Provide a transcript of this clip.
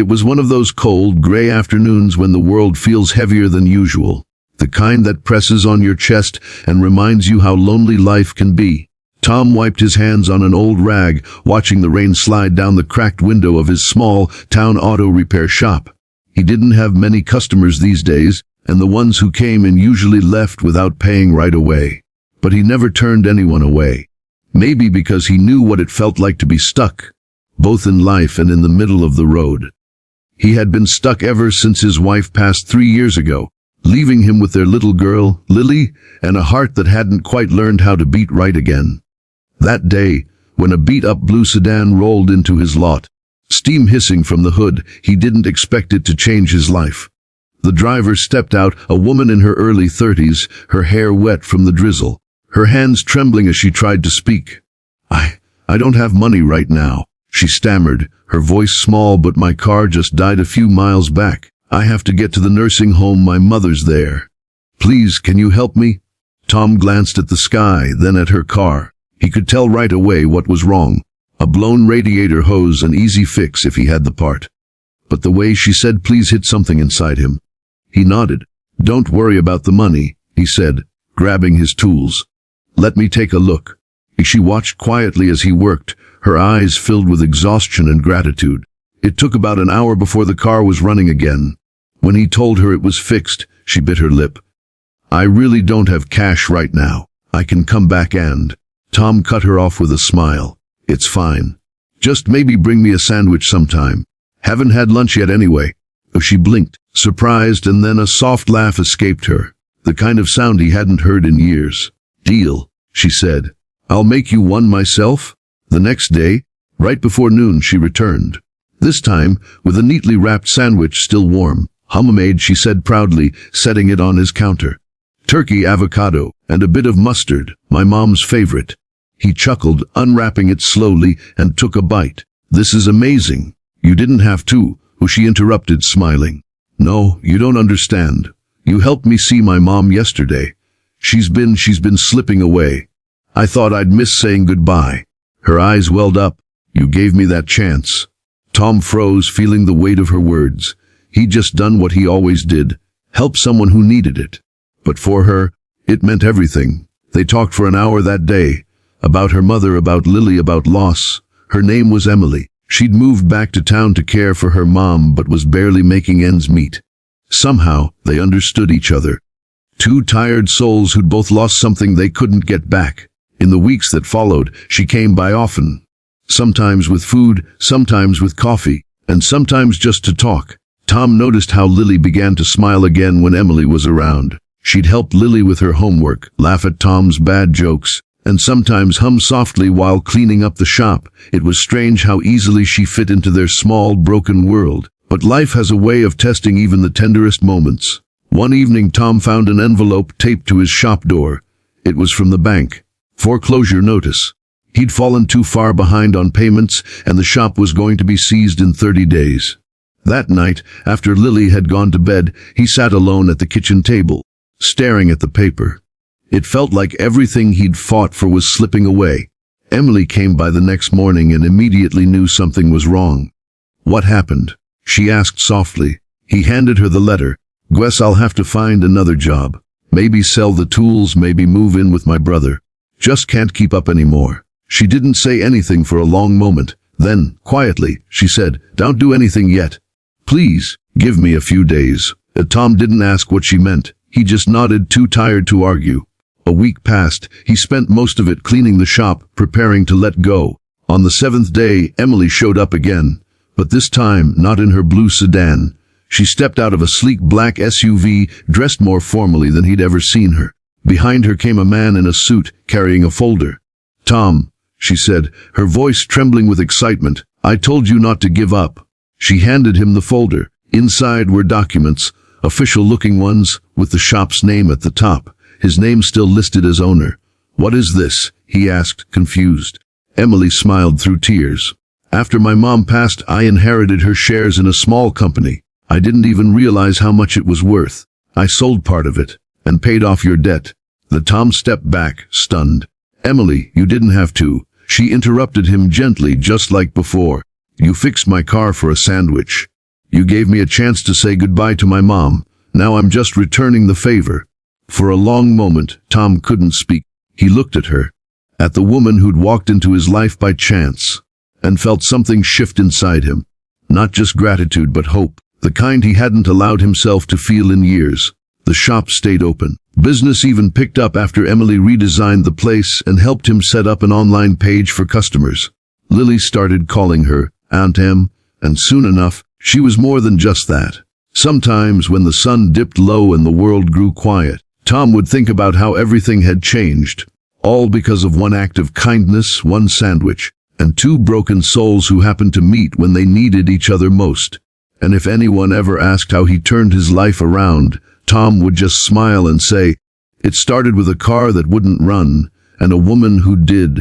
It was one of those cold, gray afternoons when the world feels heavier than usual. The kind that presses on your chest and reminds you how lonely life can be. Tom wiped his hands on an old rag, watching the rain slide down the cracked window of his small town auto repair shop. He didn't have many customers these days, and the ones who came in usually left without paying right away. But he never turned anyone away. Maybe because he knew what it felt like to be stuck, both in life and in the middle of the road. He had been stuck ever since his wife passed 3 years ago, leaving him with their little girl, Lily, and a heart that hadn't quite learned how to beat right again. That day, when a beat-up blue sedan rolled into his lot, steam hissing from the hood, he didn't expect it to change his life. The driver stepped out, a woman in her early 30s, her hair wet from the drizzle, her hands trembling as she tried to speak. I don't have money right now, she stammered, her voice small, but my car just died a few miles back. I have to get to the nursing home, my mother's there. Please, can you help me? Tom glanced at the sky, then at her car. He could tell right away what was wrong. A blown radiator hose, an easy fix if he had the part. But the way she said please hit something inside him. He nodded. Don't worry about the money, he said, grabbing his tools. Let me take a look. She watched quietly as he worked, her eyes filled with exhaustion and gratitude. It took about an hour before the car was running again. When he told her it was fixed, she bit her lip. I really don't have cash right now. I can come back and... Tom cut her off with a smile. It's fine. Just maybe bring me a sandwich sometime. Haven't had lunch yet anyway. She blinked, surprised, and then a soft laugh escaped her, the kind of sound he hadn't heard in years. Deal, she said. I'll make you one myself. The next day, right before noon, she returned. This time, with a neatly wrapped sandwich still warm. Homemade, she said proudly, setting it on his counter. Turkey, avocado, and a bit of mustard, my mom's favorite. He chuckled, unwrapping it slowly, and took a bite. This is amazing. You didn't have to, she interrupted, smiling. No, you don't understand. You helped me see my mom yesterday. She's been slipping away. I thought I'd miss saying goodbye. Her eyes welled up. You gave me that chance. Tom froze, feeling the weight of her words. He'd just done what he always did, help someone who needed it. But for her, it meant everything. They talked for an hour that day, about her mother, about Lily, about loss. Her name was Emily. She'd moved back to town to care for her mom, but was barely making ends meet. Somehow, they understood each other. Two tired souls who'd both lost something they couldn't get back. In the weeks that followed, she came by often. Sometimes with food, sometimes with coffee, and sometimes just to talk. Tom noticed how Lily began to smile again when Emily was around. She'd help Lily with her homework, laugh at Tom's bad jokes, and sometimes hum softly while cleaning up the shop. It was strange how easily she fit into their small, broken world. But life has a way of testing even the tenderest moments. One evening, Tom found an envelope taped to his shop door. It was from the bank. Foreclosure notice. He'd fallen too far behind on payments, and the shop was going to be seized in 30 days. That night, after Lily had gone to bed, he sat alone at the kitchen table, staring at the paper. It felt like everything he'd fought for was slipping away. Emily came by the next morning and immediately knew something was wrong. What happened? She asked softly. He handed her the letter. Guess I'll have to find another job. Maybe sell the tools, maybe move in with my brother. Just can't keep up anymore. She didn't say anything for a long moment. Then, quietly, she said, Don't do anything yet. Please, give me a few days. Tom didn't ask what she meant. He just nodded, too tired to argue. A week passed. He spent most of it cleaning the shop, preparing to let go. On the 7th day, Emily showed up again. But this time, not in her blue sedan. She stepped out of a sleek black SUV, dressed more formally than he'd ever seen her. Behind her came a man in a suit, carrying a folder. Tom, she said, her voice trembling with excitement, I told you not to give up. She handed him the folder. Inside were documents, official-looking ones, with the shop's name at the top. His name still listed as owner. What is this? He asked, confused. Emily smiled through tears. After my mom passed, I inherited her shares in a small company. I didn't even realize how much it was worth. I sold part of it, and paid off your debt. Tom stepped back, stunned. Emily, you didn't have to. She interrupted him gently, just like before. You fixed my car for a sandwich. You gave me a chance to say goodbye to my mom. Now I'm just returning the favor." For a long moment, Tom couldn't speak. He looked at her, at the woman who'd walked into his life by chance, and felt something shift inside him. Not just gratitude, but hope, the kind he hadn't allowed himself to feel in years. The shop stayed open. Business even picked up after Emily redesigned the place and helped him set up an online page for customers. Lily started calling her Aunt Em, and soon enough, she was more than just that. Sometimes when the sun dipped low and the world grew quiet, Tom would think about how everything had changed, all because of one act of kindness, one sandwich, and two broken souls who happened to meet when they needed each other most. And if anyone ever asked how he turned his life around, Tom would just smile and say, "It started with a car that wouldn't run, and a woman who did."